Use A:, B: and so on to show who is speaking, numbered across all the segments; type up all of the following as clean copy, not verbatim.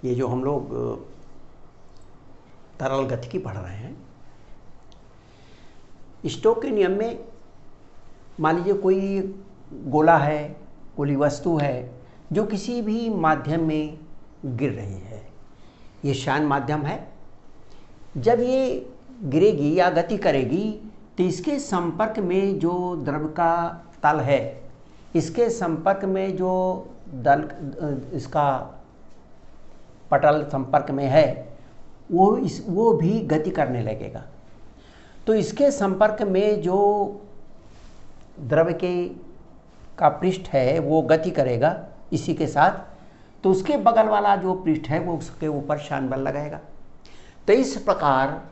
A: ये जो हम लोग तरल गतिकी पढ़ रहे हैं, स्टोक के नियम में मान लीजिए कोई गोला है, कोई वस्तु है जो किसी भी माध्यम में गिर रही है, ये शान माध्यम है। जब ये गिरेगी या गति करेगी तो इसके संपर्क में जो द्रव का तल है, इसके संपर्क में जो इसका पटल संपर्क में है वो भी गति करने लगेगा। तो इसके संपर्क में जो द्रव का पृष्ठ है वो गति करेगा इसी के साथ, तो उसके बगल वाला जो पृष्ठ है वो उसके ऊपर शान बल लगाएगा। तो इस प्रकार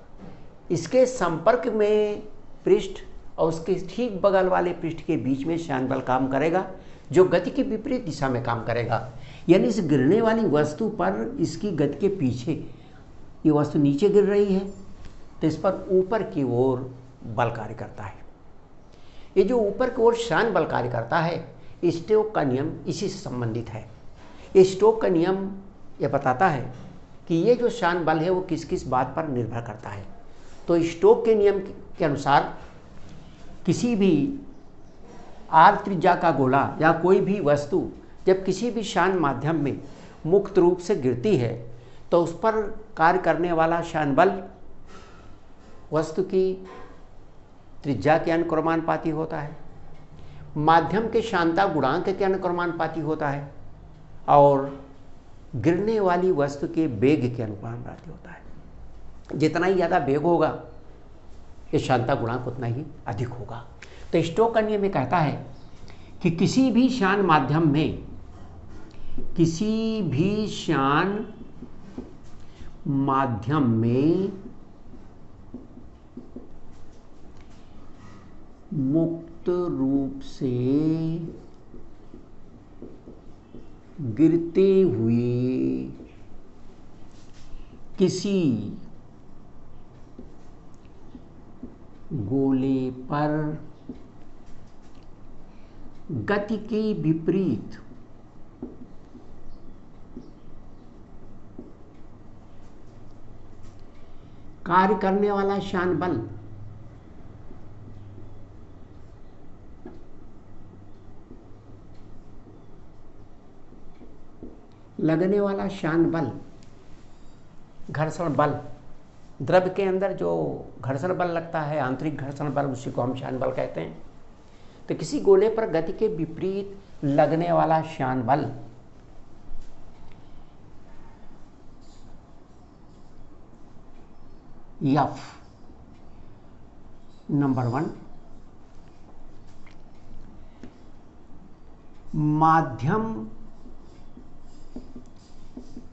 A: इसके संपर्क में पृष्ठ और उसके ठीक बगल वाले पृष्ठ के बीच में शान बल काम करेगा, जो गति की विपरीत दिशा में काम करेगा। यानी इस गिरने वाली वस्तु पर इसकी गति के पीछे ये वस्तु नीचे गिर रही है, तो इस पर ऊपर की ओर बल कार्य करता है। ये जो ऊपर की ओर शान बल कार्य करता है, स्टोक का नियम इसी से संबंधित है। ये स्टोक का नियम ये बताता है कि ये जो शान बल है वो किस किस बात पर निर्भर करता है। तो स्टोक के नियम के अनुसार किसी भी आर त्रिज्या का गोला या कोई भी वस्तु जब किसी भी शान माध्यम में मुक्त रूप से गिरती है तो उस पर कार्य करने वाला शान बल वस्तु की त्रिज्या के अनुक्रमानुपाती होता है, माध्यम के शांता गुणांक के अनुक्रमानुपाती होता है और गिरने वाली वस्तु के वेग के अनुक्रमानुपाती होता है। जितना ही ज़्यादा वेग होगा ये शांता गुणांक उतना ही अधिक होगा। तो स्टोक का नियम ये कहता है कि किसी भी शान माध्यम में मुक्त रूप से गिरते हुए किसी गोले पर गति के विपरीत कार्य करने वाला शान बल लगने वाला शान बल, घर्षण बल, द्रव के अंदर जो घर्षण बल लगता है, आंतरिक घर्षण बल, उसी को हम शान बल कहते हैं। तो किसी गोले पर गति के विपरीत लगने वाला शान बल F नंबर 1 माध्यम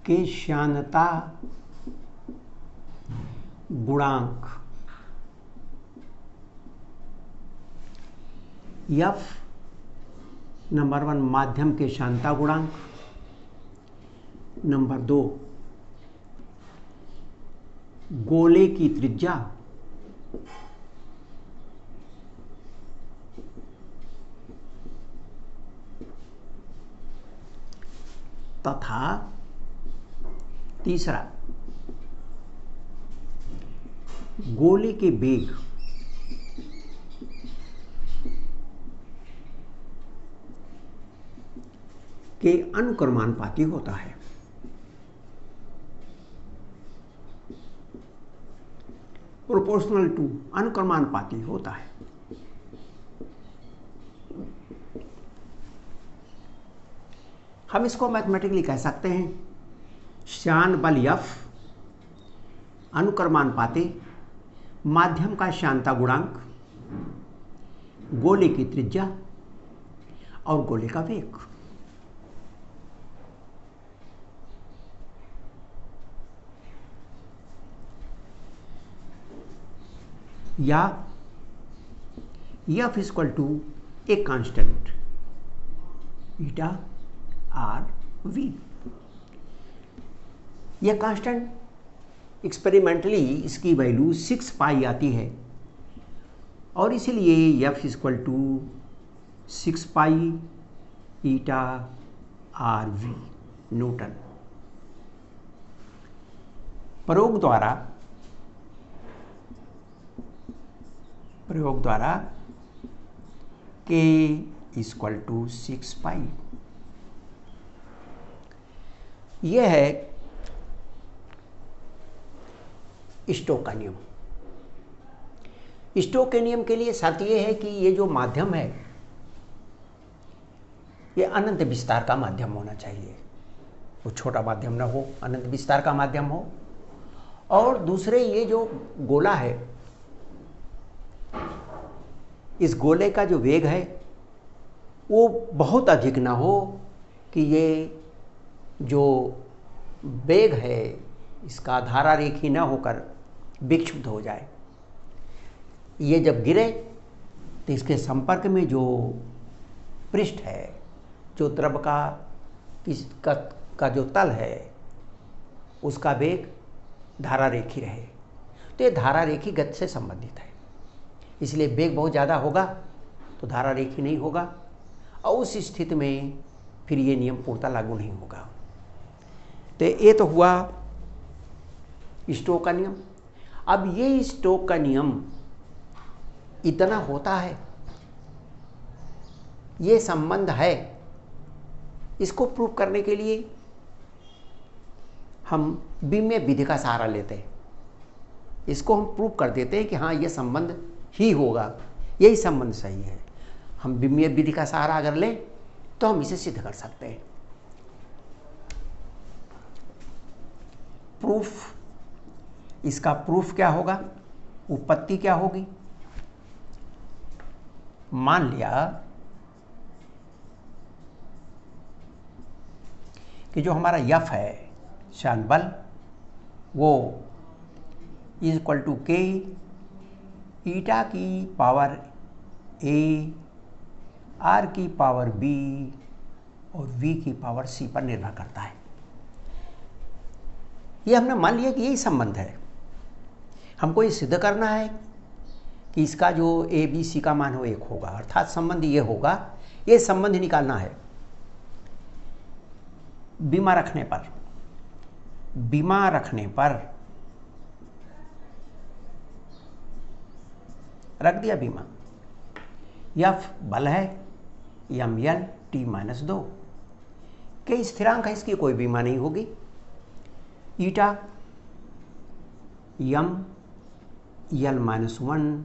A: के शानता गुणांक F नंबर 1 माध्यम के शांता गुणांक, नंबर 2 गोले की त्रिज्या, तथा तीसरा गोले के वेग के अनुक्रमानुपाती होता है। प्रोपोर्शनल टू, अनुक्रमानुपाती होता है। हम इसको मैथमेटिकली कह सकते हैं शान बल F अनुक्रमानुपाती माध्यम का शांता गुणांक, गोले की त्रिज्या और गोले का वेग। या F equal to a constant beta R V. यह कांस्टेंट एक्सपेरिमेंटली इसकी वैल्यू 6 पाई आती है और इसलिए F equal to 6 pi eta R V newton. प्रयोग द्वारा k इक्वल टू 6 पाई। यह है स्टोक का नियम। स्टोक के नियम के लिए शर्त यह है कि ये जो माध्यम है ये अनंत विस्तार का माध्यम होना चाहिए। वो छोटा माध्यम ना हो, अनंत विस्तार का माध्यम हो। और दूसरे, ये जो गोला है, इस गोले का जो वेग है वो बहुत अधिक ना हो कि ये जो वेग है इसका धारा रेखी ना होकर विक्षुब्ध हो जाए। ये जब गिरे तो इसके संपर्क में जो पृष्ठ है, जो द्रव का जो तल है, उसका वेग धारा रेखी रहे। तो ये धारा रेखी गति से संबंधित है। इसलिए वेग बहुत ज़्यादा होगा तो धारा रेखी नहीं होगा, और उस स्थिति में फिर ये नियम पूर्णतः लागू नहीं होगा। तो ये तो हुआ स्टोक का नियम। अब ये स्टोक का नियम इतना होता है, ये संबंध है, इसको प्रूव करने के लिए हम बीमीय विधि का सहारा लेते हैं। इसको हम प्रूव कर देते हैं कि हाँ ये संबंध ही होगा, यही संबंध सही है। हम बीमीय विधि का सहारा अगर लें तो हम इसे सिद्ध कर सकते हैं। प्रूफ, इसका प्रूफ क्या होगा, उत्पत्ति क्या होगी। मान लिया कि जो हमारा F है शान बल, वो इक्वल टू K ईटा की पावर A R की पावर B और V की पावर C पर निर्भर करता है। ये हमने मान लिया कि यही संबंध है। हमको ये सिद्ध करना है कि इसका जो A B C का मान हो 1 होगा, अर्थात संबंध ये होगा। ये संबंध निकालना है बीमा रखने पर रख दिया बीमा। F बल है, ml t-2 के स्थिरांक है, इसकी कोई बीमा नहीं होगी। ईटा m l-1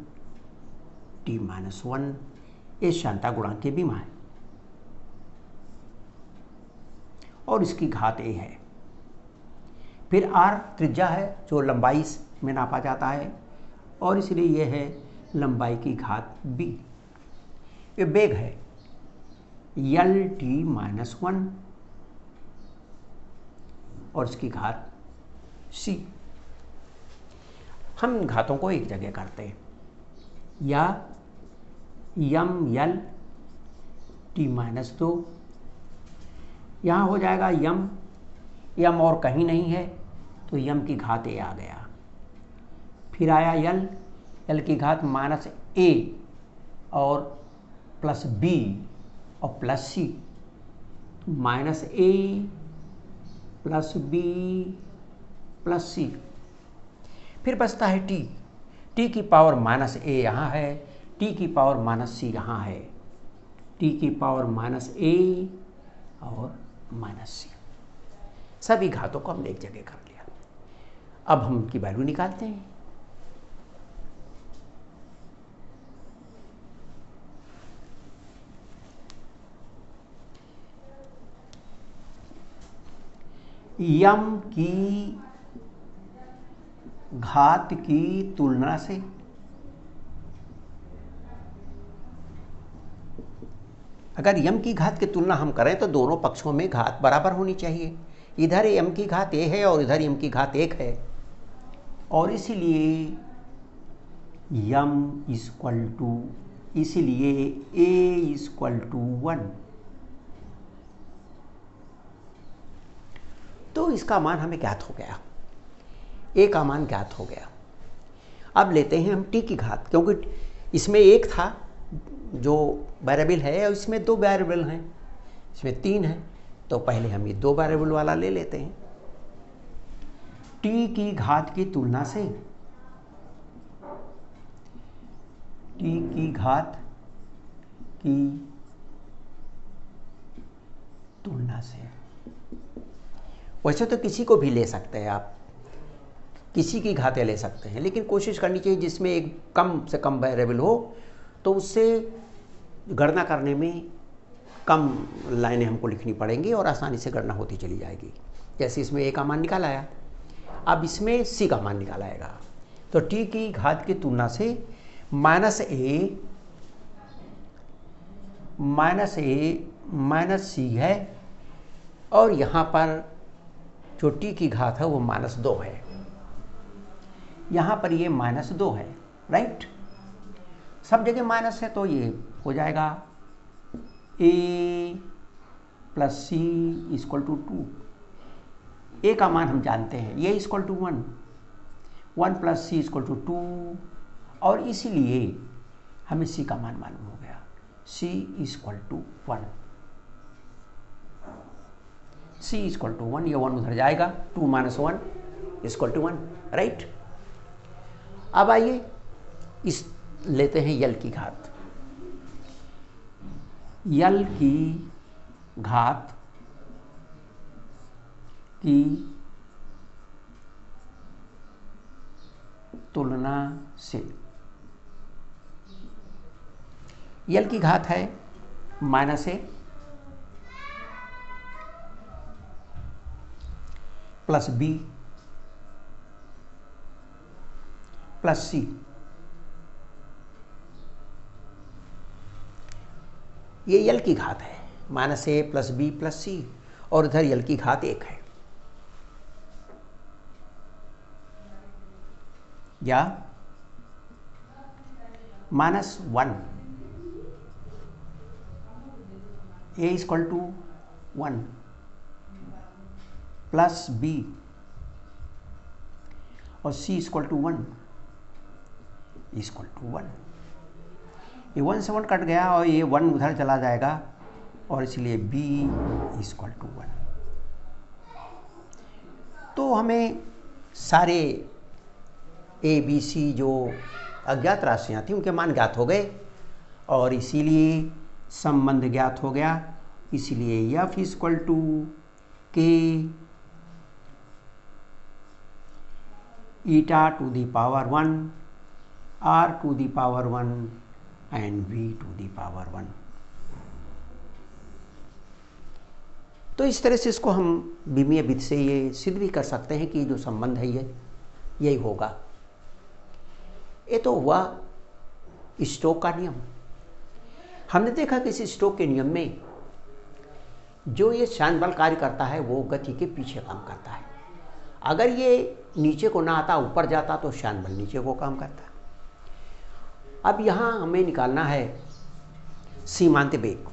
A: t-1 ये शांता गुणांक की बीमा है और इसकी घात a है। फिर r त्रिज्या है जो लंबाई में नापा जाता है और इसलिए यह है लंबाई की घात b। ये वेग है l-t-1 और इसकी घात c। हम इन घातों को एक जगह करते हैं, या m l-t-2 यहाँ हो जाएगा m और कहीं नहीं है तो m की घात a आ गया। फिर आया l की घात -a और प्लस b और plus c, -a plus b plus c। फिर बचता है t की पावर -a यहाँ है, t की पावर -c यहाँ है, t की पावर -a और -c। सभी घातों को हमने एक जगह कर लिया। अब हम उनकी वैल्यू निकालते हैं। m की घात की तुलना से अगर m की घात की तुलना हम करें तो दोनों पक्षों में घात बराबर होनी चाहिए। इधर m की घात a है और इधर m की घात 1 है और इसलिए a = 1। तो इसका मान हमें ज्ञात हो गया, a का मान ज्ञात हो गया। अब लेते हैं हम t की घात, क्योंकि इसमें 1 था जो वेरिएबल है और इसमें 2 वेरिएबल हैं, इसमें 3 है। तो पहले हम ये 2 वेरिएबल वाला ले लेते हैं। टी की घात की तुलना से, टी की घात की तुलना से, वैसे तो किसी को भी ले सकते हैं आप, किसी की घातें ले सकते हैं, लेकिन कोशिश करनी चाहिए जिसमें एक कम से कम वेरिएबल हो, तो उससे गणना करने में कम लाइनें हमको लिखनी पड़ेंगी और आसानी से गणना होती चली जाएगी। जैसे इसमें ए का मान निकाल आया, अब इसमें सी का मान निकाल आएगा। तो टी की घात की तुलना से माइनस ए माइनस सी है, और यहाँ पर जो टी की घात है वो -2 है, यहाँ पर ये -2 है, राइट। सब जगह माइनस है तो ये हो जाएगा a plus C equal to 2। A का मान हम जानते हैं, ये equal to 1, 1 plus C equal to 2, और इसीलिए हमें सी का मान मालूम हो गया, C equal to 1, C equal to 1, ये 1 उधर जाएगा, 2 माइनस 1 इक्वल टू 1, राइट। अब आइए इस लेते हैं यल की घात, यल की घात की तुलना से, यल की घात है -a प्लस b प्लस सी, ये यल की घात है, -a प्लस b प्लस सी, और इधर यल की घात 1 है, या -1 a equal to 1 plus b और c equal to 1 equal to 1। ये 1 से 1 कट गया और ये 1 उधर चला जाएगा, और इसलिए b इक्वल टू 1। तो हमें सारे a b c जो अज्ञात राशियाँ थी उनके मान ज्ञात हो गए, और इसीलिए संबंध ज्ञात हो गया, इसलिए f equal to k eta to the power 1 r to the power 1 and v to the power 1। तो इस तरह से इसको हम बीमीय विधि से ये सिद्ध भी कर सकते हैं कि जो संबंध है ये यही होगा। ये तो हुआ स्टोक का नियम। हमने देखा कि इस स्टोक के नियम में जो ये श्यान बल कार्य करता है वो गति के पीछे काम करता है। अगर ये नीचे को ना आता, ऊपर जाता, तो श्यान बल नीचे को काम करता। अब यहाँ हमें निकालना है सीमांत वेग।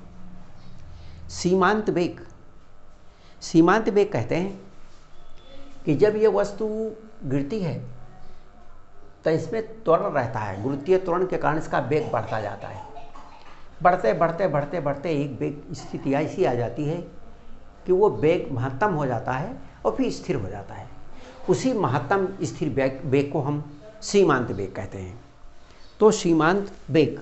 A: सीमांत वेग, सीमांत वेग कहते हैं कि जब ये वस्तु गिरती है तो इसमें त्वरण रहता है, गुरुत्वीय त्वरण के कारण इसका वेग बढ़ता जाता है। बढ़ते बढ़ते बढ़ते बढ़ते एक वेग स्थिति ऐसी आ जाती है कि वो वेग महत्तम हो जाता है और फिर स्थिर हो जाता है। उसी महत्तम स्थिर वेग को हम सीमांत वेग कहते हैं। तो सीमांत वेग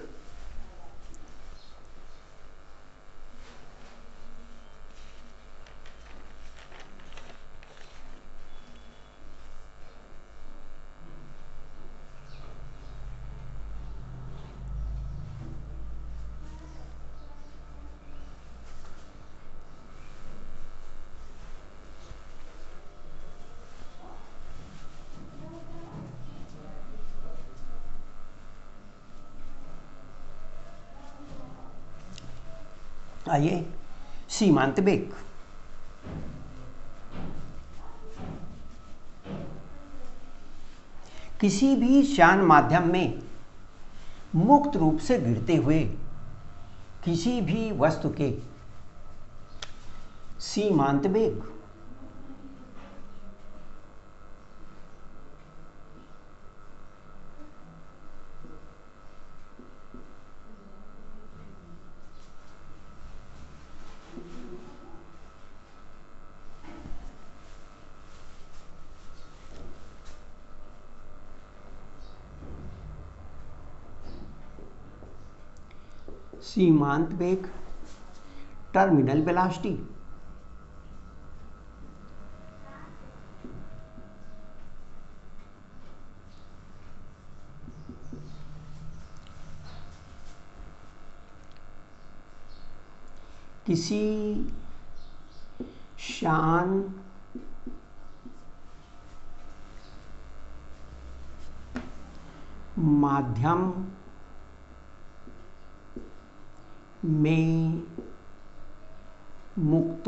A: आइए सीमांत वेग। किसी भी श्यान माध्यम में मुक्त रूप से गिरते हुए किसी भी वस्तु के सीमांत वेग सीमांत वेग, टर्मिनल वेलोसिटी। किसी शान माध्यम में मुक्त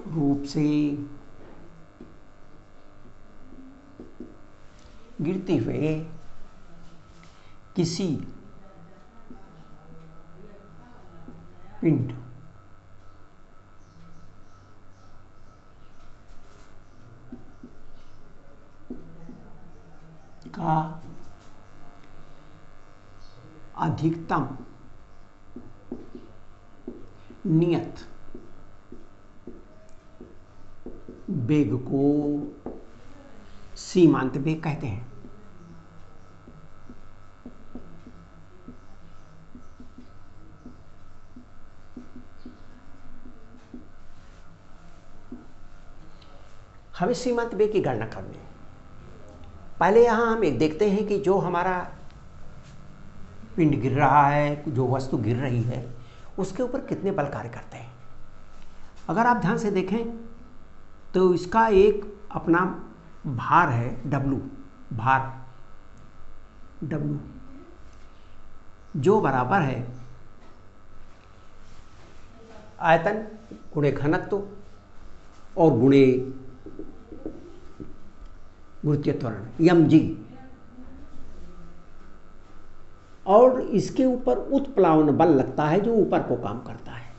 A: रूप से गिरते हुए किसी पिंड का अधिकतम नियत वेग को सीमांत वेग कहते हैं। हमें सीमांत वेग की गणना करनी है। पहले यहां हम एक देखते हैं कि जो हमारा पिंड गिर रहा है, जो वस्तु गिर रही है, उसके ऊपर कितने बल कार्य करते हैं। अगर आप ध्यान से देखें तो इसका एक अपना भार है W, भार W, जो बराबर है आयतन गुणे घनत्व और गुणे गुरुत्वीय त्वरण mg, और इसके ऊपर उत्प्लावन बल लगता है जो ऊपर को काम करता है।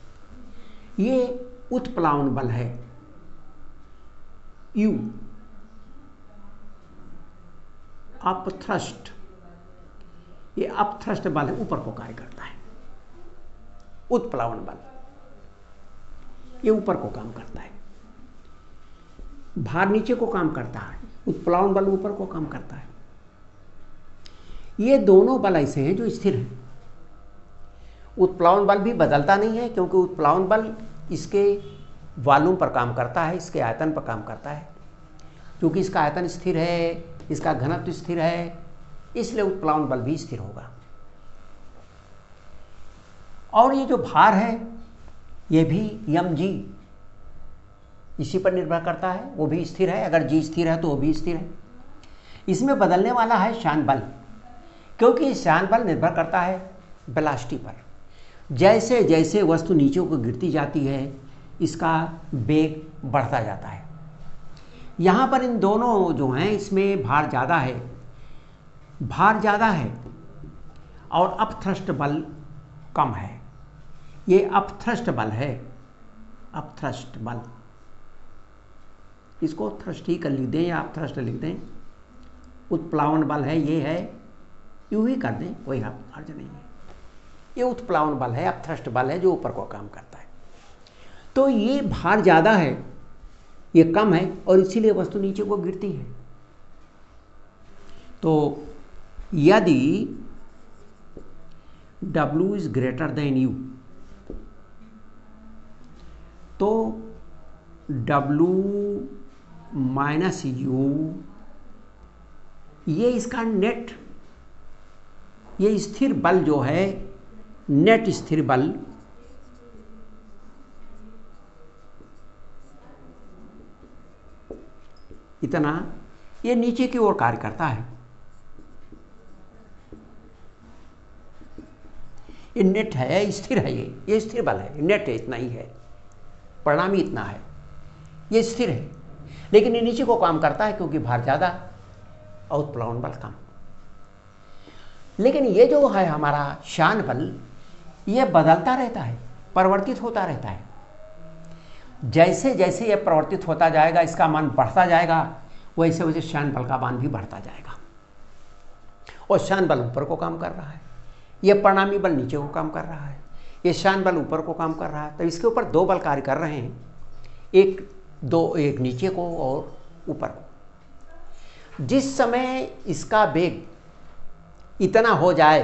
A: ये उत्प्लावन बल है U, अपथ्रस्ट, ये अपथ्रस्ट बल है, ऊपर को कार्य करता है। उत्प्लावन बल ये ऊपर को काम करता है, भार नीचे को काम करता है, उत्प्लावन बल ऊपर को काम करता है। ये दोनों बल ऐसे हैं जो स्थिर हैं। उत्प्लावन बल भी बदलता नहीं है, क्योंकि उत्प्लावन बल इसके वॉल्यूम पर काम करता है, इसके आयतन पर काम करता है। क्योंकि इसका आयतन स्थिर है, इसका घनत्व स्थिर है, इसलिए उत्प्लावन बल भी स्थिर होगा। और ये जो भार है ये भी mg इसी पर निर्भर करता है, वो भी स्थिर है। अगर g स्थिर है तो वो भी स्थिर है। इसमें बदलने वाला है शान बल, क्योंकि शान बल निर्भर करता है वेलोसिटी पर। जैसे जैसे वस्तु नीचे को गिरती जाती है इसका वेग बढ़ता जाता है। यहाँ पर इन दोनों जो हैं इसमें भार ज़्यादा है, भार ज़्यादा है और अपथ्रस्ट बल कम है। ये अपथ्रस्ट बल है, अपथ्रस्ट बल, इसको थ्रस्ट ही कर लिख दें या अपथ्रस्ट लिख दें। उत्प्लावन बल है, ये है, यूं ही कर दें, कोई हर्ज नहीं है। ये उत्प्लावन बल है, अपथ्रस्ट बल है जो ऊपर को काम करता है। तो ये भार ज़्यादा है, ये कम है, और इसीलिए वस्तु नीचे को गिरती है। तो यदि W is greater than U, तो W माइनस U, ये इसका नेट, ये स्थिर बल जो है, नेट स्थिर बल इतना, ये नीचे की ओर कार्य करता है। ये नेट है, स्थिर है, ये स्थिर बल है, नेट है, इतना ही है, परिणामी इतना है, ये स्थिर है। लेकिन ये नीचे को काम करता है क्योंकि भार ज़्यादा और उत्प्लावन बल कम। लेकिन ये जो है हमारा शान बल, ये बदलता रहता है, परिवर्तित होता रहता है। जैसे जैसे ये परिवर्तित होता जाएगा, इसका मान बढ़ता जाएगा, वैसे वैसे शान बल का मान भी बढ़ता जाएगा। और शान बल ऊपर को काम कर रहा है, ये परिणामी बल नीचे को काम कर रहा है, ये शान बल ऊपर को काम कर रहा है। तो इसके ऊपर दो बल कार्य कर रहे हैं, एक नीचे को और ऊपर को। जिस समय इसका वेग इतना हो जाए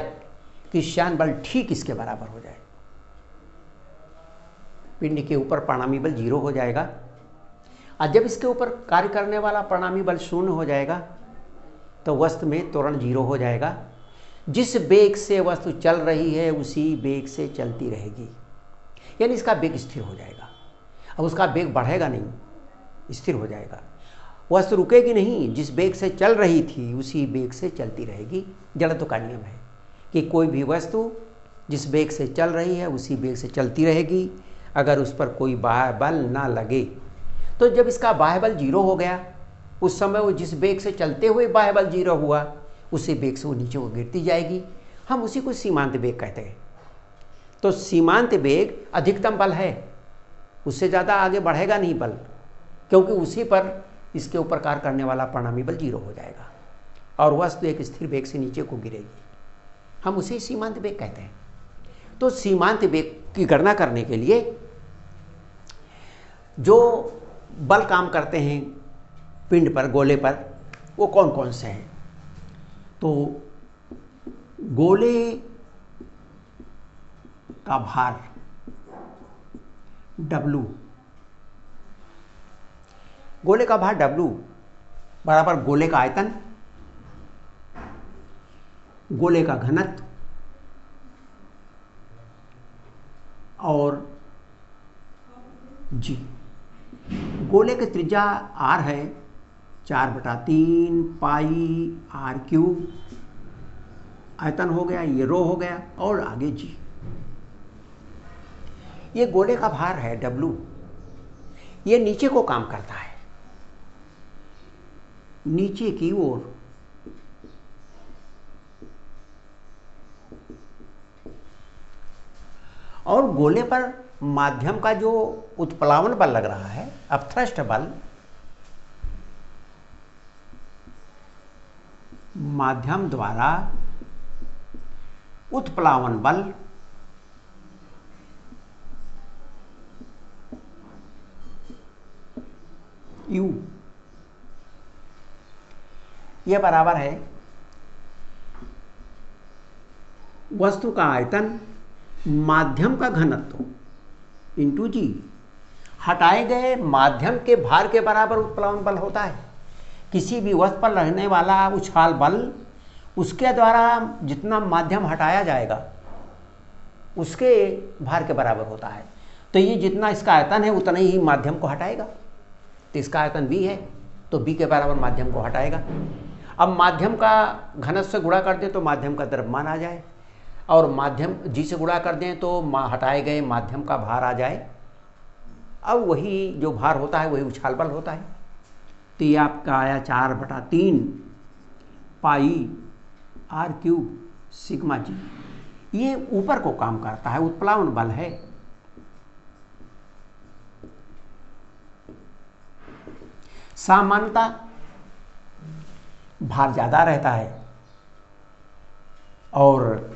A: कि श्यान बल ठीक इसके बराबर हो जाए। पिंड के ऊपर परिणामी बल 0 हो जाएगा, और जब इसके ऊपर कार्य करने वाला परिणामी बल 0 हो जाएगा तो वस्तु में त्वरण 0 हो जाएगा। जिस वेग से वस्तु चल रही है उसी वेग से चलती रहेगी, यानी इसका वेग स्थिर हो जाएगा। अब उसका वेग बढ़ेगा नहीं, स्थिर हो जाएगा। वस्तु रुकेगी नहीं, जिस वेग से चल रही थी उसी वेग से चलती रहेगी। जड़त्व का नियम है कि कोई भी वस्तु जिस वेग से चल रही है उसी वेग से चलती रहेगी। अगर उस पर कोई बाह्य बल ना लगे, तो जब इसका बाह्य बल 0 हो गया, उस समय वो जिस वेग से चलते हुए बाह्य बल 0 हुआ, उसी वेग से वो नीचे को गिरती जाएगी। हम उसी को सीमांत वेग कहते हैं। तो सीमांत वेग अधिकतम बल है, उससे ज़्यादा आगे बढ़ेगा नहीं बल, क्योंकि उसी पर इसके ऊपर कार्य करने वाला परिणामी बल 0 हो जाएगा और वस्तु एक स्थिर वेग से नीचे को गिरेगी। हम उसे सीमांत वेग कहते हैं। तो सीमांत वेग की गणना करने के लिए जो बल काम करते हैं पिंड पर, गोले पर, वो कौन कौन से हैं? तो गोले का भार W, गोले का भार W बराबर गोले का आयतन, गोले का घनत्व और G। गोले की त्रिज्या R है 4/3 पाई r³, आयतन हो गया, ये रो हो गया, और आगे G। ये गोले का भार है W, ये नीचे को काम करता है, नीचे की ओर। और गोले पर माध्यम का जो उत्प्लावन बल लग रहा है, अपथ्रस्ट बल, माध्यम द्वारा उत्प्लावन बल U, यह बराबर है वस्तु का आयतन माध्यम का घनत्व इंटू G। हटाए गए माध्यम के भार के बराबर उत्प्लावन बल होता है। किसी भी वस्तु पर रहने वाला उछाल बल, उसके द्वारा जितना माध्यम हटाया जाएगा उसके भार के बराबर होता है। तो ये जितना इसका आयतन है उतना ही माध्यम को हटाएगा। तो इसका आयतन V है तो V के बराबर माध्यम को हटाएगा। अब माध्यम का घनत्व से गुणा कर दें तो माध्यम का द्रव्यमान आ जाए, और माध्यम G से गुणा कर दें तो हटाए गए माध्यम का भार आ जाए। अब वही जो भार होता है वही उछाल बल होता है। तो ये आपका आया 4/3 पाई r³ सिग्मा G। ये ऊपर को काम करता है, उत्प्लावन बल है। सामान्यतः भार ज़्यादा रहता है और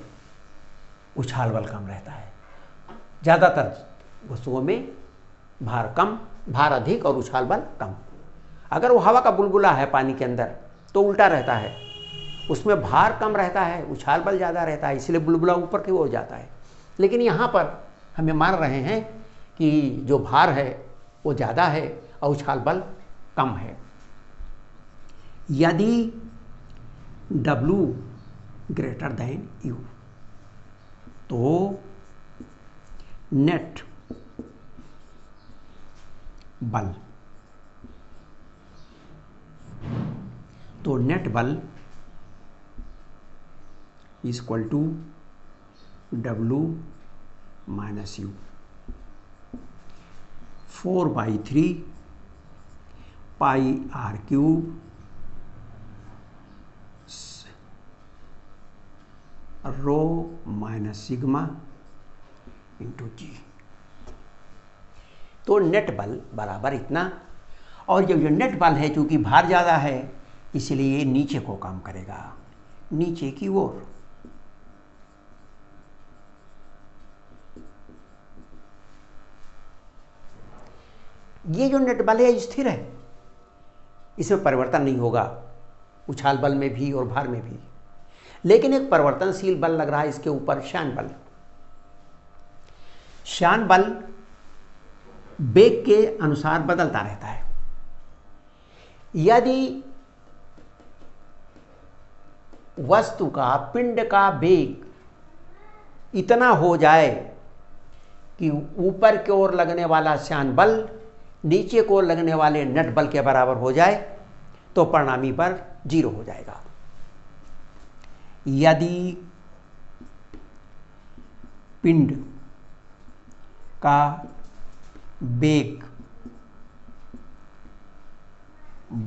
A: उछाल बल कम रहता है। ज़्यादातर वस्तुओं में भार कम, भार अधिक और उछाल बल कम। अगर वो हवा का बुलबुला है पानी के अंदर तो उल्टा रहता है, उसमें भार कम रहता है, उछाल बल ज़्यादा रहता है, इसलिए बुलबुला ऊपर की ओर जाता है। लेकिन यहाँ पर हमें मान रहे हैं कि जो भार है वो ज़्यादा है और उछाल बल कम है। यदि W ग्रेटर देन U तो नेट बल, तो नेट बल equal to W minus U, 4/3 pi r³ rho minus sigma into G। तो नेट बल बराबर इतना। और जब जो नेट बल है, चूंकि भार ज़्यादा है इसलिए नीचे को काम करेगा, नीचे की ओर। ये जो नेट बल है स्थिर है, इसमें परिवर्तन नहीं होगा, उछाल बल में भी और भार में भी। लेकिन एक परिवर्तनशील बल लग रहा है इसके ऊपर, श्यान बल। श्यान बल वेग के अनुसार बदलता रहता है। यदि वस्तु का, पिंड का वेग इतना हो जाए कि ऊपर की ओर लगने वाला श्यान बल नीचे की ओर लगने वाले नेट बल के बराबर हो जाए तो परिणामी बल 0 हो जाएगा। यदि पिंड का वेग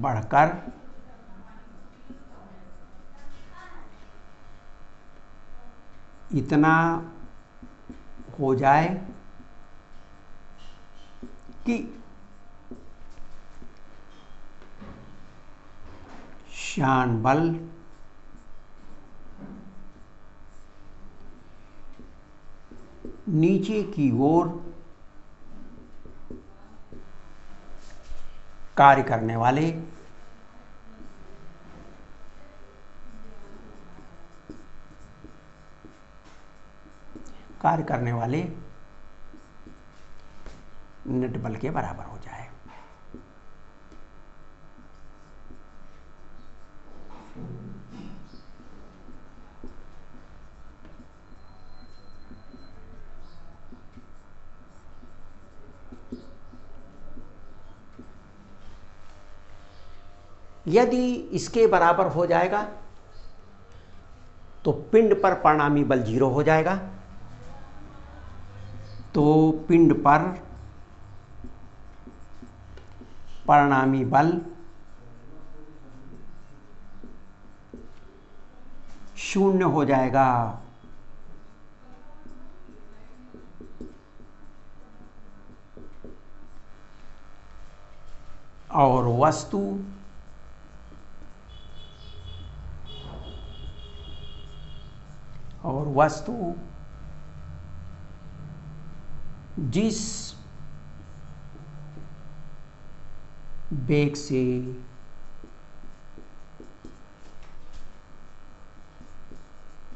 A: बढ़कर इतना हो जाए कि श्यान बल नीचे की ओर कार्य करने वाले नेट बल के बराबर हो जाए। यदि इसके बराबर हो जाएगा तो पिंड पर परिणामी बल 0 हो जाएगा। तो पिंड पर परिणामी बल 0 हो जाएगा। और वस्तु जिस वेग से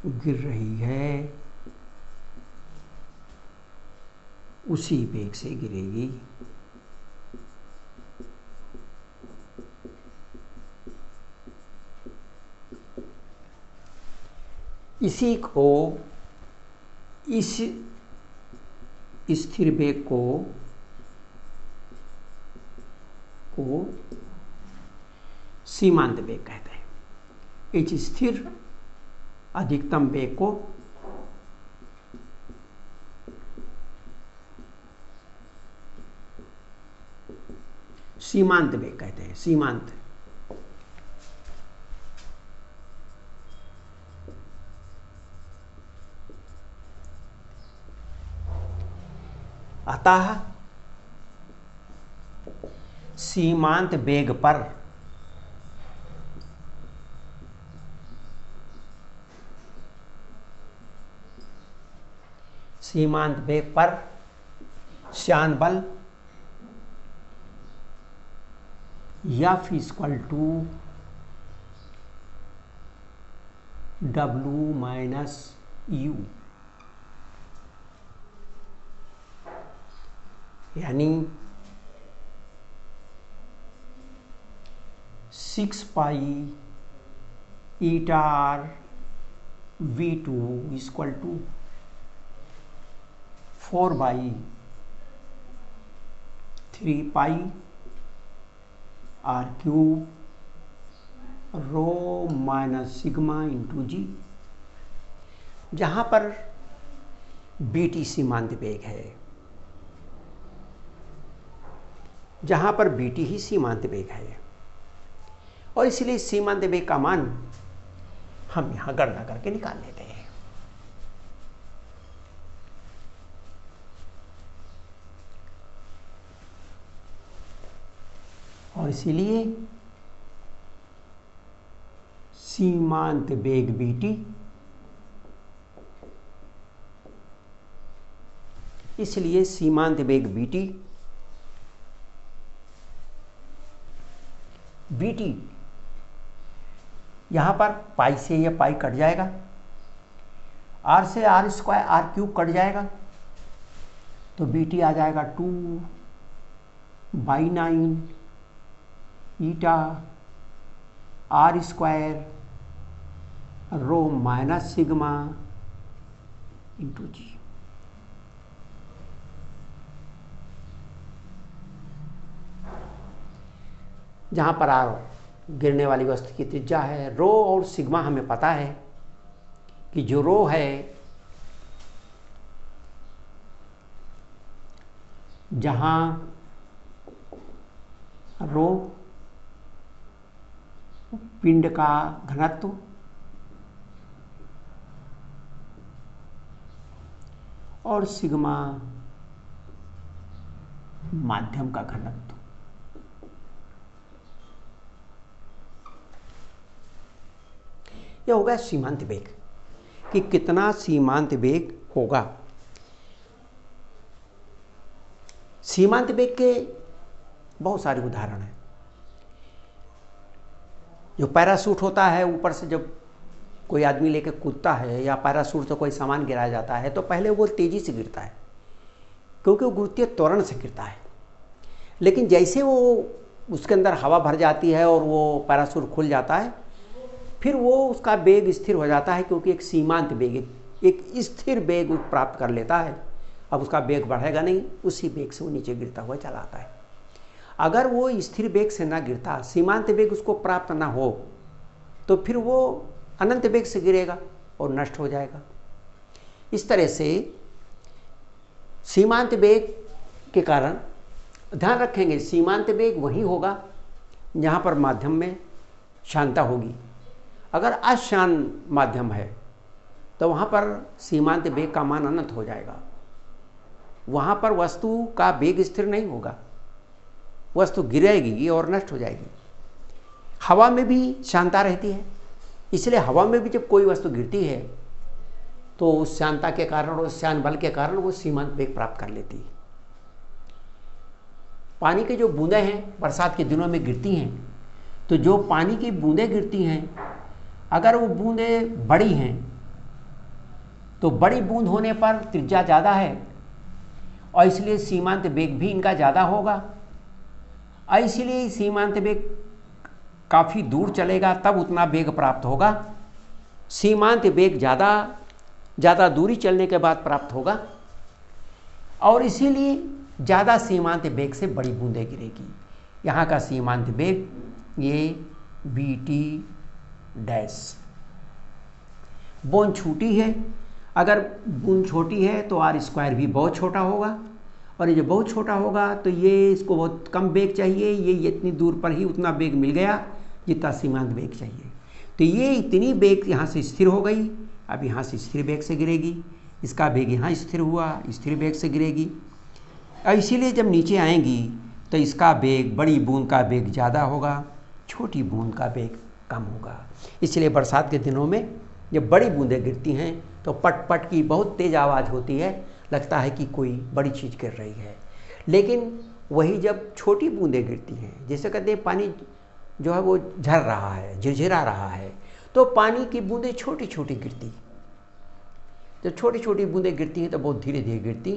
A: गिर रही है उसी वेग से गिरेगी। इसी को, इस स्थिर वेग को सीमांत वेग कहते हैं। इस स्थिर अधिकतम वेग को सीमांत वेग कहते हैं। सीमांत। अतः सीमांत वेग पर श्यान बल F = W - U, यानी 6 पाई eta r V2 = 4/3 pi r³ ρ - sigma × g, जहां पर BT सीमांत वेग है, जहां पर BT ही सीमांत वेग है। और इसलिए सीमांत वेग का मान हम यहां गणना करके निकाल लेते हैं। और इसीलिए सीमांत वेग BT, इसलिए सीमांत वेग BT यहाँ पर पाई से ये पाई कट जाएगा, आर से R square R cube cut जाएगा, तो BT आ जाएगा 2/9 eta R square rho minus sigma into G. जहाँ पर आर गिरने वाली वस्तु की त्रिज्या है, रो और सिग्मा हमें पता है कि जो रो है, जहाँ रो पिंड का घनत्व और सिग्मा माध्यम का घनत्व। यह होगा सीमांत वेग, कि कितना सीमांत वेग होगा। सीमांत वेग के बहुत सारे उदाहरण हैं। जो पैराशूट होता है, ऊपर से जब कोई आदमी लेकर कूदता है या पैराशूट से कोई सामान गिराया जाता है, तो पहले वो तेजी से गिरता है क्योंकि वो गुरुत्वीय त्वरण से गिरता है। लेकिन जैसे वो उसके अंदर हवा भर जाती है और वो पैराशूट खुल जाता है, फिर वो उसका वेग स्थिर हो जाता है, क्योंकि एक सीमांत वेग, एक स्थिर वेग प्राप्त कर लेता है। अब उसका वेग बढ़ेगा नहीं, उसी वेग से वो नीचे गिरता हुआ चला आता है। अगर वो स्थिर वेग से ना गिरता, सीमांत वेग उसको प्राप्त ना हो, तो फिर वो अनंत वेग से गिरेगा और नष्ट हो जाएगा। इस तरह से सीमांत वेग के कारण ध्यान रखेंगे, सीमांत वेग वही होगा जहाँ पर माध्यम में शांतता होगी। अगर अशांत माध्यम है तो वहाँ पर सीमांत वेग का मान अनंत हो जाएगा। वहाँ पर वस्तु का वेग स्थिर नहीं होगा, वस्तु गिरेगी और नष्ट हो जाएगी। हवा में भी शांतता रहती है, इसलिए हवा में भी जब कोई वस्तु गिरती है तो उस शांतता के कारण और उस शांत बल के कारण वो सीमांत वेग प्राप्त कर लेती है। पानी के जो बूंदें हैं बरसात के दिनों में गिरती हैं, तो जो पानी की बूंदें गिरती हैं, अगर वो बूंदें बड़ी हैं तो बड़ी बूंद होने पर त्रिज्या ज़्यादा है और इसलिए सीमांत वेग भी इनका ज़्यादा होगा, और इसलिए सीमांत वेग काफ़ी दूर चलेगा तब उतना वेग प्राप्त होगा। सीमांत वेग ज़्यादा दूरी चलने के बाद प्राप्त होगा, और इसीलिए ज़्यादा सीमांत वेग से बड़ी बूंदें गिरेगी। यहाँ का सीमांत वेग ये BT डैश। बूंद छोटी है, अगर बूंद छोटी है तो आर स्क्वायर भी बहुत छोटा होगा, और ये जो बहुत छोटा होगा तो ये इसको बहुत कम वेग चाहिए, ये इतनी दूर पर ही उतना वेग मिल गया जितना सीमांत वेग चाहिए। तो ये इतनी वेग यहाँ से स्थिर हो गई, अब यहाँ से स्थिर वेग से गिरेगी, इसका वेग यहाँ स्थिर हुआ, स्थिर वेग से गिरेगी। और इसीलिए जब नीचे आएंगी तो इसका वेग, बड़ी बूंद का वेग ज़्यादा होगा, छोटी बूंद का वेग कम होगा। इसलिए बरसात के दिनों में जब बड़ी बूंदें गिरती हैं तो पट पट की बहुत तेज़ आवाज़ होती है, लगता है कि कोई बड़ी चीज़ गिर रही है। लेकिन वही जब छोटी बूंदें गिरती हैं, जैसे कहते हैं पानी जो है वो झर रहा है, झिरझिरा रहा है, तो पानी की बूंदें छोटी छोटी गिरती। जब छोटी छोटी बूंदें गिरती हैं तो बहुत धीरे धीरे गिरती,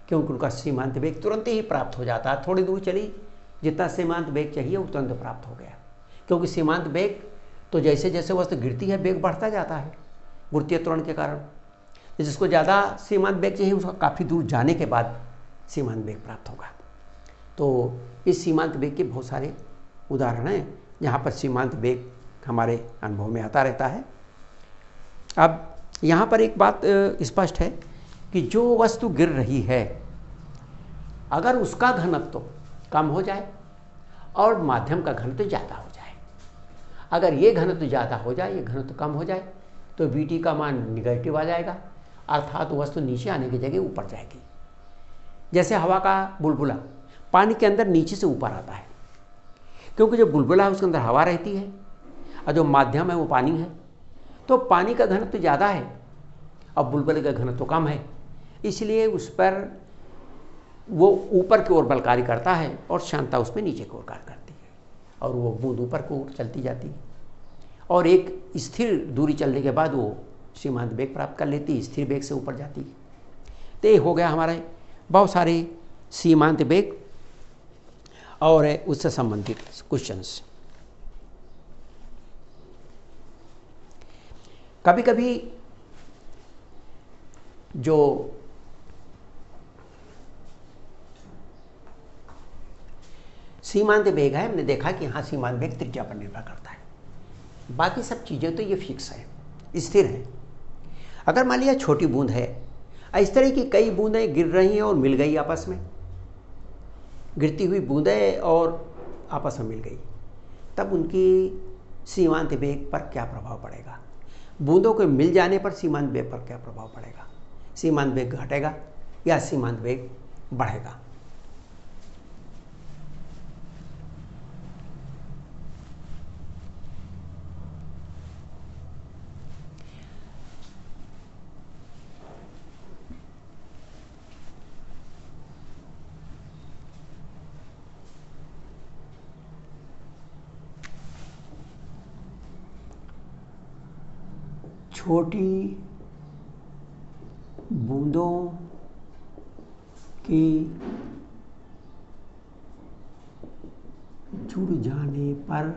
A: क्योंकि उनका सीमांत वेग तुरंत ही प्राप्त हो जाता है। थोड़ी दूर चली, जितना सीमांत वेग चाहिए वो तुरंत प्राप्त हो गया, क्योंकि सीमांत वेग तो जैसे जैसे वस्तु गिरती है वेग बढ़ता जाता है गुरुत्वीय त्वरण के कारण। जिसको ज़्यादा सीमांत वेग चाहिए उसका काफ़ी दूर जाने के बाद सीमांत वेग प्राप्त होगा। तो इस सीमांत वेग के बहुत सारे उदाहरण हैं जहाँ पर सीमांत वेग हमारे अनुभव में आता रहता है। अब यहाँ पर एक बात स्पष्ट है कि जो वस्तु गिर रही है, अगर उसका घनत्व कम हो जाए और माध्यम का घनत्व ज़्यादा हो जाए, अगर ये घनत्व ज़्यादा हो जाए, ये घनत्व कम हो जाए, तो BT का मान निगेटिव आ जाएगा, अर्थात वस्तु नीचे आने की जगह ऊपर जाएगी। जैसे हवा का बुलबुला पानी के अंदर नीचे से ऊपर आता है, क्योंकि जो बुलबुला है उसके अंदर हवा रहती है और जो माध्यम है वो पानी है, तो पानी का घनत्व ज़्यादा है और बुलबुले का घनत्व कम है, इसलिए उस पर वो ऊपर की ओर बल कार्य करता है और शांतता उसमें नीचे की ओर कार्य करती है, और वो बूंद ऊपर को चलती जाती है। और एक स्थिर दूरी चलने के बाद वो सीमांत वेग प्राप्त कर लेती, स्थिर वेग से ऊपर जाती। तो ये हो गया हमारे बहुत सारे सीमांत वेग और उससे संबंधित क्वेश्चंस। कभी कभी जो सीमांत वेग है, हमने देखा कि हाँ सीमांत वेग त्रिज्या पर निर्भर करता है, बाकी सब चीज़ें तो ये फिक्स है, स्थिर है। अगर मान लिया छोटी बूंद है, इस तरह की कई बूंदें गिर रही हैं और मिल गई आपस में, गिरती हुई बूंदें और आपस में मिल गई, तब उनकी सीमांत वेग पर क्या प्रभाव पड़ेगा? बूंदों के मिल जाने पर सीमांत वेग पर क्या प्रभाव पड़ेगा? सीमांत वेग घटेगा या सीमांत वेग बढ़ेगा? छोटी बूंदों के जुड़ जाने पर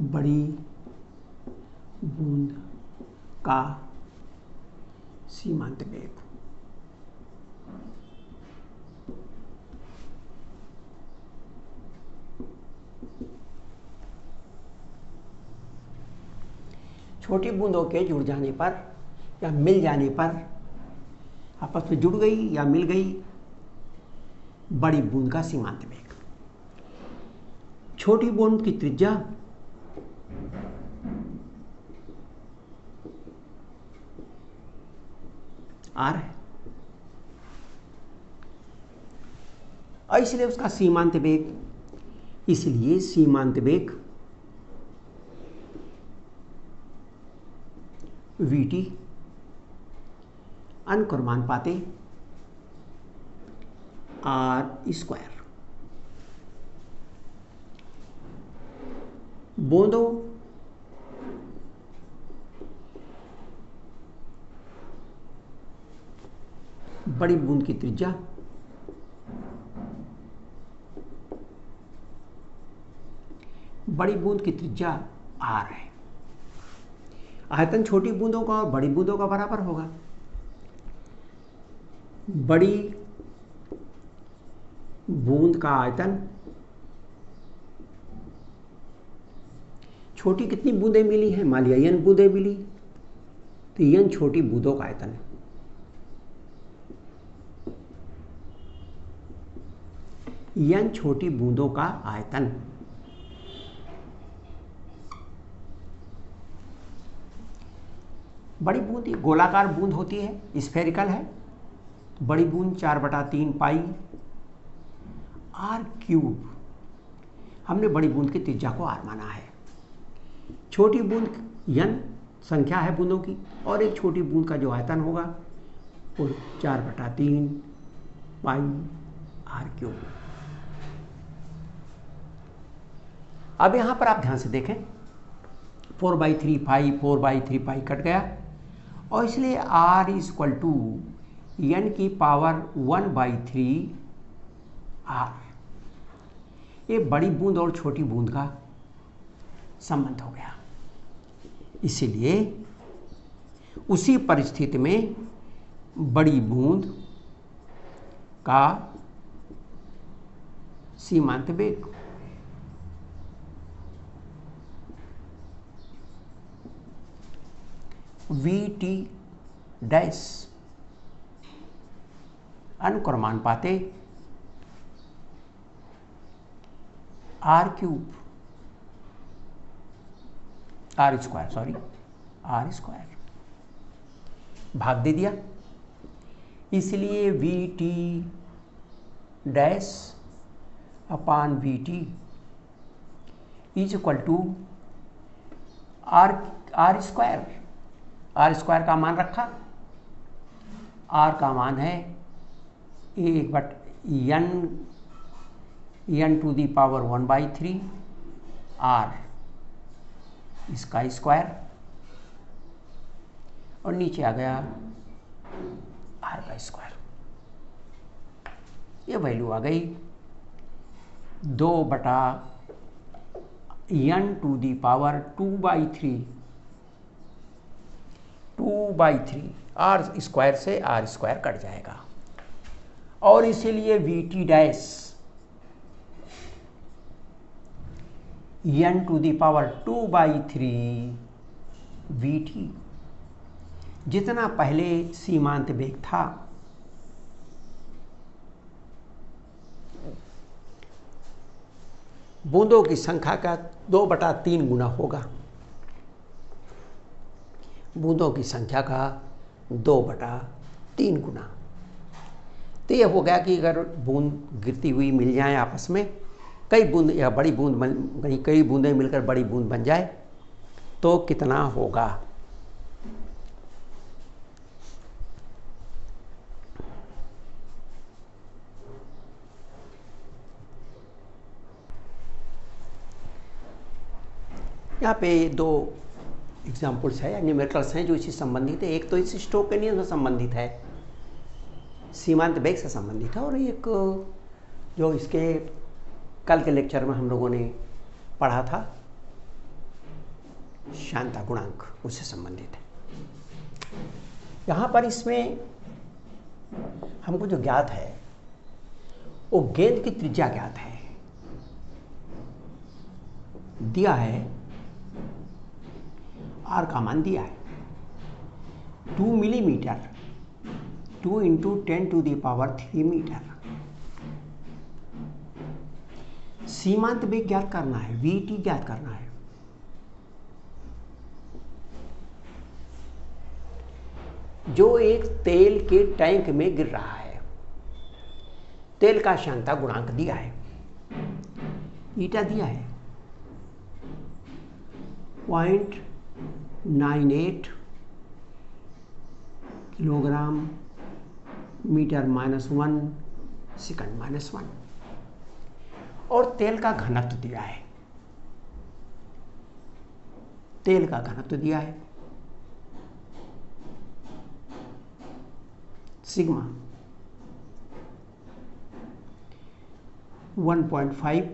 A: बड़ी बूंद का सीमांत वेग। छोटी बूंदों के जुड़ जाने पर या मिल जाने पर, आपस में जुड़ गई या मिल गई, बड़ी बूंद का सीमांत वेग। छोटी बूंद की त्रिज्या r है और इसलिए उसका सीमांत वेग, इसलिए सीमांत वेग vt अनुक्रमानुपाते r²। बूंदों बड़ी बूंद की त्रिज्या r है। आयतन छोटी बूंदों का और बड़ी बूंदों का बराबर होगा। बड़ी बूंद का आयतन, छोटी कितनी बूंदें मिली हैं? मान लिया n बूंदें मिली, तो n छोटी बूंदों का आयतन है। n छोटी बूंदों का आयतन। बड़ी बूंद गोलाकार बूंद होती है, स्फेरिकल है। बड़ी बूंद 4/3 पाई r³। हमने बड़ी बूंद की त्रिज्या को r माना है। छोटी बूंद n संख्या है बूंदों की, और एक छोटी बूंद का जो आयतन होगा वो 4/3 पाई r³। अब यहां पर आप ध्यान से देखें, 4/3 पाई 4/3 पाई कट गया, और इसलिए r = n की पावर 1/3 r। ये बड़ी बूंद और छोटी बूंद का संबंध हो गया। इसीलिए उसी परिस्थिति में बड़ी बूंद का सीमांत वेग vt डैश अनुक्रमानुपाते r² भाग दे दिया। इसलिए vt डैश अपान vt = r² का मान रखा, r का मान है 1/n n⁴ आर इसका स्क्वायर और नीचे आ गया आर का स्क्वायर। ये वैल्यू आ गई 2/n⁻³ 2/3 आर स्क्वायर से आर स्क्वायर कट जाएगा और इसीलिए we T dash n⁻²/3 we T जितना पहले सीमांत वेग था बूंदों की संख्या का 2/3 गुना होगा। बूंदों की संख्या का 2/3 गुना। तो यह हो गया कि अगर बूंद गिरती हुई मिल जाए आपस में, कई बूंद या बड़ी बूंद कई बूंदें मिलकर बड़ी बूंद बन जाए तो कितना होगा। यहाँ पे दो एग्जाम्पल्स है या न्यूमेरिकल्स हैं जो इसी संबंधित है। एक तो इस स्टोक्स से संबंधित है, सीमांत वेग से संबंधित है, और एक जो इसके कल के लेक्चर में हम लोगों ने पढ़ा था श्यानता गुणांक, उससे संबंधित है। यहाँ पर इसमें हमको जो ज्ञात है वो गेंद की त्रिज्या ज्ञात है, दिया है आर का मान दिया है 2 मिलीमीटर, 2 × 10⁻³ मीटर। सीमांत वेग ज्ञात करना है, वी टी ज्ञात करना है। जो एक तेल के टैंक में गिर रहा है, तेल का श्यानता गुणांक दिया है, ईटा दिया है 0.98 किलोग्राम मीटर -1 सेकंड -1, और तेल का घनत्व दिया है, तेल का घनत्व दिया है सिग्मा 1.5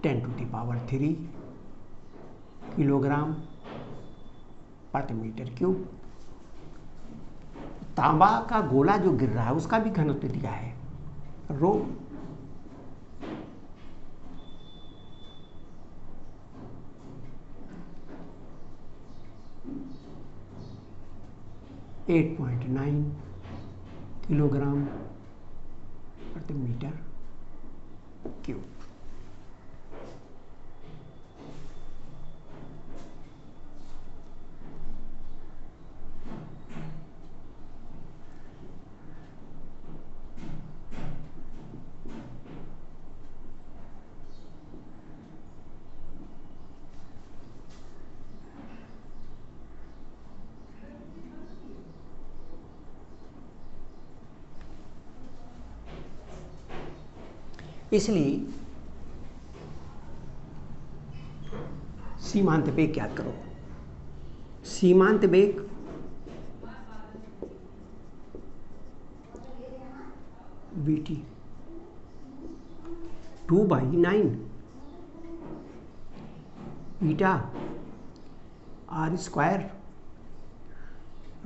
A: 10⁻³ किलोग्राम प्रति मीटर क्यूब। तांबा का गोला जो गिर रहा है उसका भी घनत्व दिया है रो 8.9 किलोग्राम प्रति मीटर क्यूब। इसलिए सीमांत वेग ज्ञात करो। सीमांत वेग VT 2/9 eta R square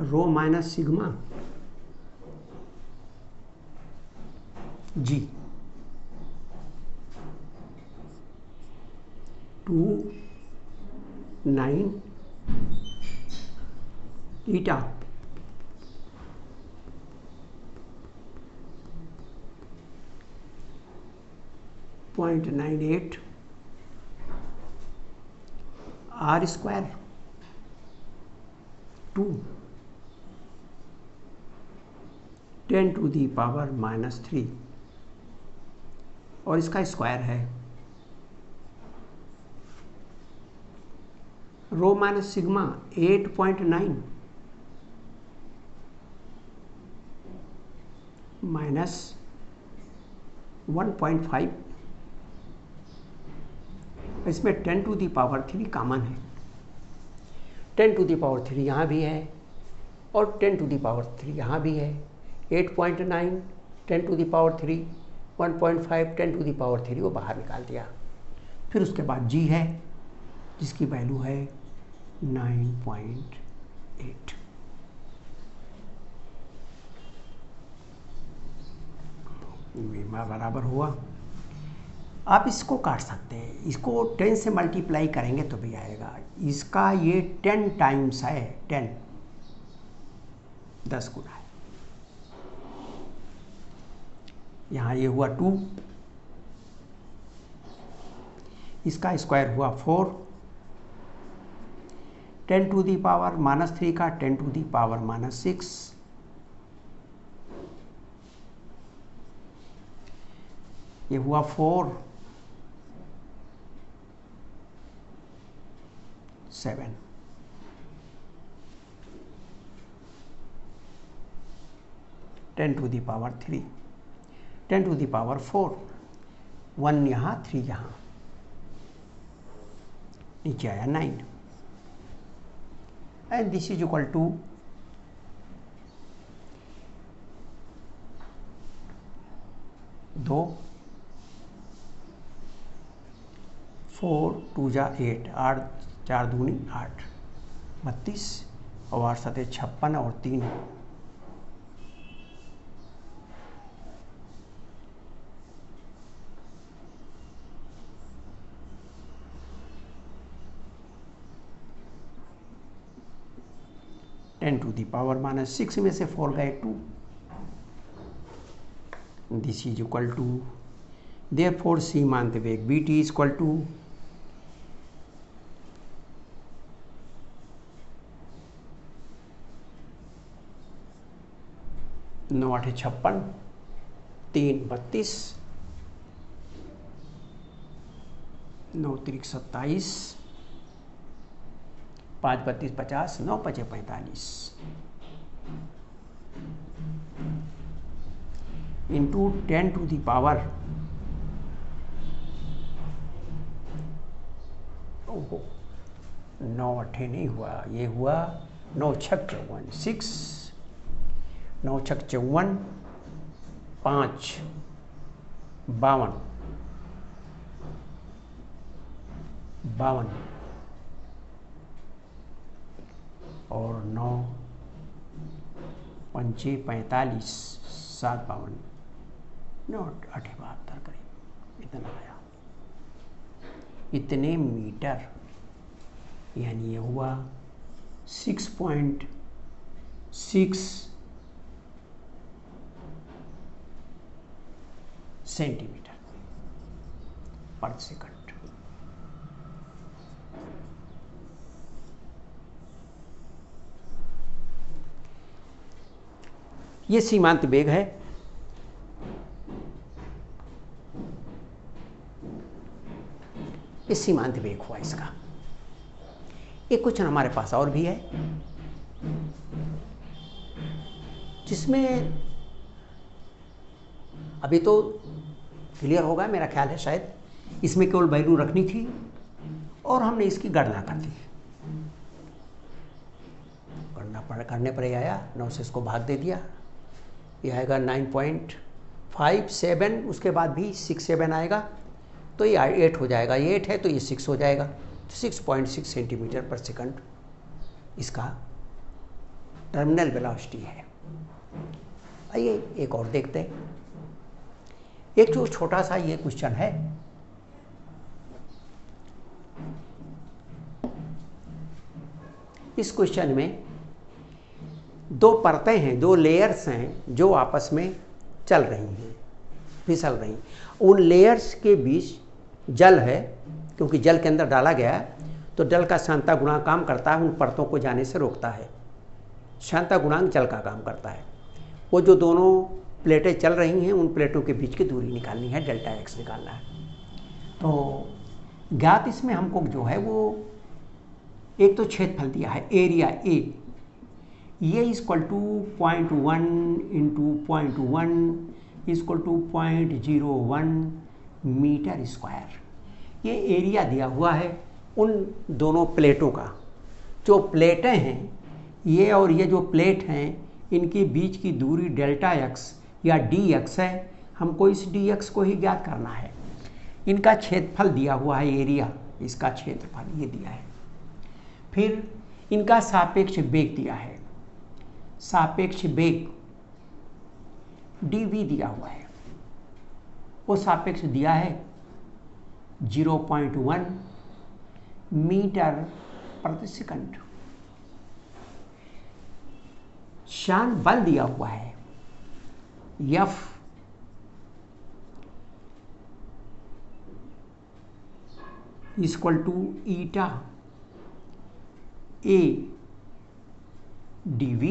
A: rho minus sigma G 2/9 eta .98 R square 2 10⁻³ और इसका स्क्वायर है रो माइनस सिग्मा 8.9 - 1.5 इसमें 10 टू दी पावर 3 कॉमन है। 10 टू दी पावर 3 यहाँ भी है और 10 टू दी पावर 3 यहाँ भी है। 8.9 10 to the power 3, 1.5 10 to the power 3 वो बाहर निकाल दिया। फिर उसके बाद g है जिसकी वैल्यू है 9.8। बराबर हुआ। आप इसको काट सकते हैं, इसको 10 से मल्टीप्लाई करेंगे तो भी आएगा। इसका ये 10 टाइम्स है, 10 गुना है। यहाँ ये हुआ 2, इसका स्क्वायर हुआ 4, 10 टू दी पावर -3 का 10 टू दी पावर -6, ये हुआ 4, 7, 10 to the power 3, 10 to the power 4, 1 यहाँ 3 यहाँ, नीचे आया 9 and this is equal to 2, 4 2 जा 8, 8 4 दूनी 8, 32 और 8 7 56 और 3 10 टू दी पावर -6 में से 4 गए 2। This is equal to, therefore सीमांत वेग BT is equal to 9 8 56, 3 32, 9 3 27, 5 32 50, 9 5 45 into 10 to the power, ओहो 9 8 नहीं हुआ, ये हुआ 9 6 54, 6 9 6 54, 5 52, 52 और 9 5 45, 7 52, 9 8 72 करीब इतना आया। इतने मीटर, यानी ये हुआ 6.6 सेंटीमीटर पर सेकंड। ये सीमांत वेग है। ये सीमांत वेग हुआ इसका। एक क्वेश्चन हमारे पास और भी है जिसमें अभी तो क्लियर होगा मेरा ख्याल है, शायद इसमें केवल वैल्यू रखनी थी और हमने इसकी गणना कर दी। गणना करने पर ये आया, 9 से इसको भाग दे दिया, ये आएगा 9.57, उसके बाद भी 6 7 आएगा तो ये 8 हो जाएगा, ये 8 है तो ये 6 हो जाएगा, 6.6 सेंटीमीटर पर सेकंड इसका टर्मिनल वेलोसिटी है। आइए एक और देखते हैं। एक जो छोटा सा ये क्वेश्चन है, इस क्वेश्चन में 2 परतें हैं, 2 लेयर्स हैं जो आपस में चल रही हैं, फिसल रही। उन लेयर्स के बीच जल है, क्योंकि जल के अंदर डाला गया है तो जल का शांता गुणांक काम करता है, उन परतों को जाने से रोकता है। शांता गुणांक जल का काम करता है। वो जो दोनों प्लेटें चल रही हैं उन प्लेटों के बीच की दूरी निकालनी है, डेल्टा x निकालना है। तो ज्ञात इसमें हमको जो है वो एक तो क्षेत्रफल दिया है, एरिया A, ये equal to 0.1 into 0.1 equal to 0.01 metre square. ये एरिया दिया हुआ है उन दोनों प्लेटों का। जो प्लेटें हैं ये और ये जो प्लेट हैं इनके बीच की दूरी डेल्टा एक्स या डी एक्स है। हमको इस डी एक्स को ही ज्ञात करना है। इनका क्षेत्रफल दिया हुआ है, एरिया, इसका क्षेत्रफल ये दिया है। फिर इनका सापेक्ष वेग दिया है, सापेक्ष वेग dv दिया हुआ है। वो सापेक्ष दिया है 0.1 मीटर प्रति सेकंड। शान बल दिया हुआ है F equal to eta A dv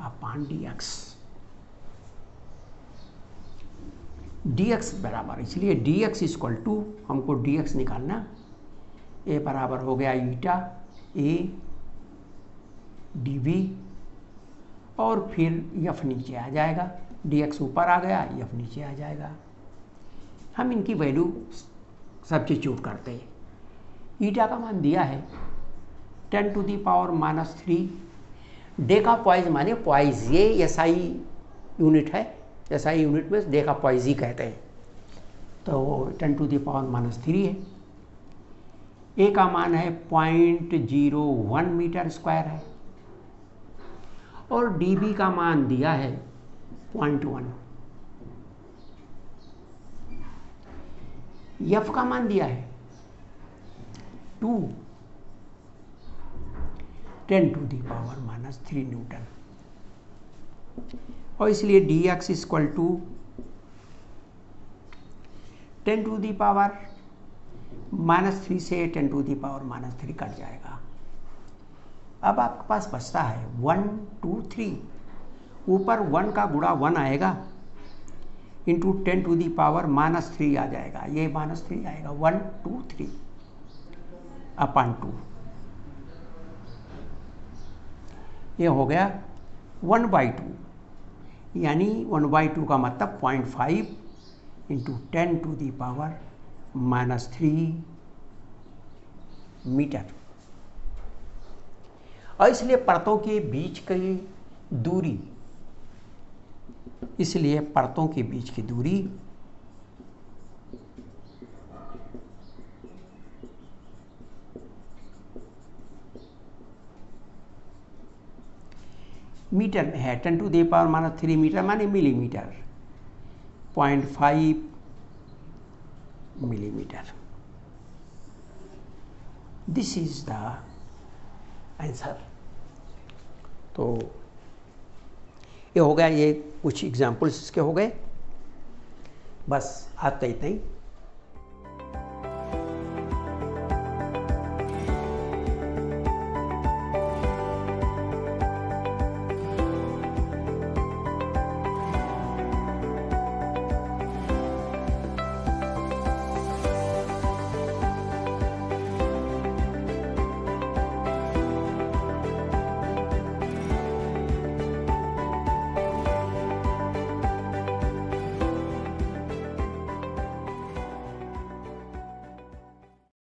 A: upon dx। dx बराबर, इसलिए dx इक्वल टू, हमको dx निकालना, a बराबर हो गया ईटा A dv और फिर f नीचे आ जाएगा, dx ऊपर आ गया, f नीचे आ जाएगा। हम इनकी वैल्यू सब्स्टिट्यूट करते हैं। ईटा का मान दिया है 10⁻³ डेका पॉइज माने पॉइज, ये SI यूनिट है, SI यूनिट में डेका पॉइज ही कहते हैं। तो 10⁻³ है। ए का मान है 0.01 मीटर स्क्वायर है और dB का मान दिया है 0.1। F का मान दिया है 10⁻³ न्यूटन और इसलिए dx इक्वल टू 10⁻³ से 10⁻³ कट जाएगा। अब आपके पास बचता है 1 2 3, ऊपर 1 का गुणा 1 आएगा इंटू 10⁻³ आ जाएगा, ये -3 आएगा, 1 2 3 अपान 2, ये हो गया 1/2, यानी 1/2 का मतलब 0.5 इंटू 10⁻³ मीटर। और इसलिए परतों के बीच की दूरी, इसलिए परतों के बीच की दूरी मीटर में है। 10⁻³ मीटर माने millimetre, 0.5 millimetre. This is the answer. तो ये हो गया, ये कुछ एग्जाम्पल्स इसके हो गए। बस आज तो इतना ही।